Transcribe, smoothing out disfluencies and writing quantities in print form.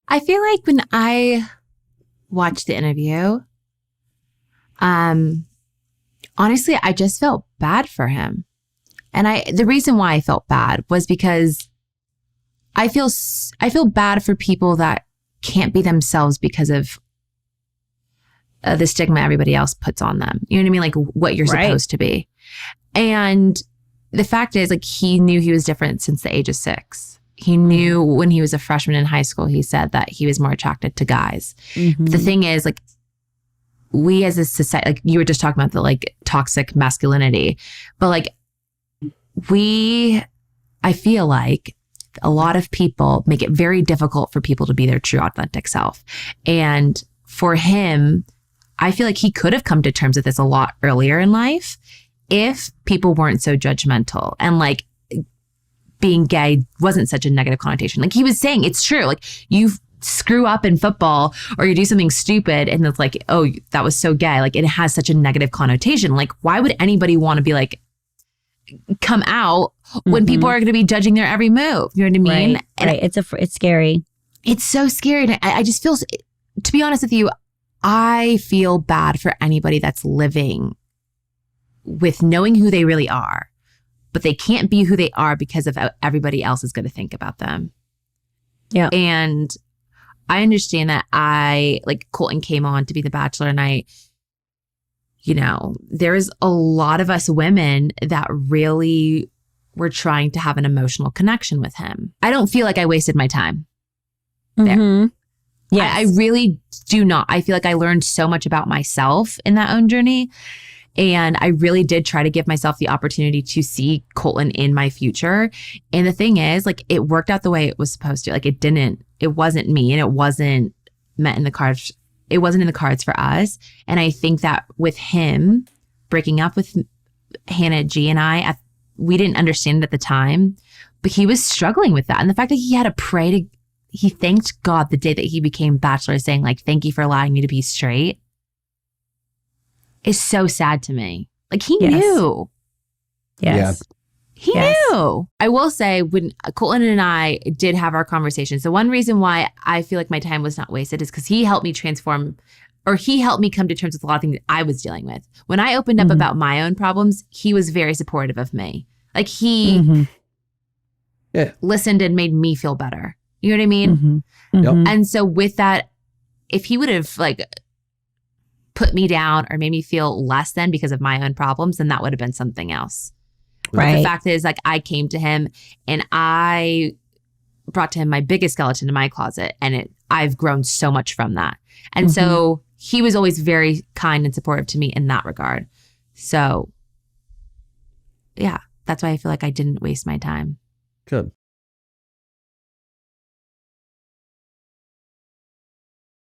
I feel like when I watched the interview, honestly, I just felt bad for him. And the reason why I felt bad was because I feel bad for people that can't be themselves because of the stigma everybody else puts on them. You know what I mean? Like what you're supposed to be. And the fact is, like, he knew he was different since the age of 6. He knew when he was a freshman in high school, he said that he was more attracted to guys. Mm-hmm. The thing is, like, we as a society, like you were just talking about the like toxic masculinity, but like I feel like a lot of people make it very difficult for people to be their true authentic self. And for him, I feel like he could have come to terms with this a lot earlier in life if people weren't so judgmental and like being gay wasn't such a negative connotation. Like he was saying, it's true. Like you screw up in football or you do something stupid and it's like, oh, that was so gay. Like it has such a negative connotation. Like why would anybody want to be like, come out when people are going to be judging their every move? You know what I mean? Right. And right. It's scary. It's so scary. And I just feel, to be honest with you, I feel bad for anybody that's living with knowing who they really are, but they can't be who they are because of everybody else is going to think about them. Yeah. And I understand that like Colton came on to be the Bachelor and you know, there's a lot of us women that really were trying to have an emotional connection with him. I don't feel like I wasted my time there. Yes. I really do not. I feel like I learned so much about myself in that own journey. And I really did try to give myself the opportunity to see Colton in my future. And the thing is, like, it worked out the way it was supposed to. Like, it wasn't me and it wasn't meant in the cards. It wasn't in the cards for us. And I think that with him breaking up with Hannah G and we didn't understand it at the time, but he was struggling with that. And the fact that he had to pray he thanked God the day that he became Bachelor, saying like, thank you for allowing me to be straight, is so sad to me. Like he knew. Yes. He knew. I will say when Colton and I did have our conversation, so one reason why I feel like my time was not wasted is because he helped me transform, or he helped me come to terms with a lot of things that I was dealing with. When I opened up about my own problems, he was very supportive of me. Like he listened and made me feel better. You know what I mean? Yep. And so with that, if he would have like put me down or made me feel less than because of my own problems, then that would have been something else. Right. But the fact is, like, I came to him and I brought to him my biggest skeleton in my closet, and I've grown so much from that. And so he was always very kind and supportive to me in that regard. So yeah, that's why I feel like I didn't waste my time. Good.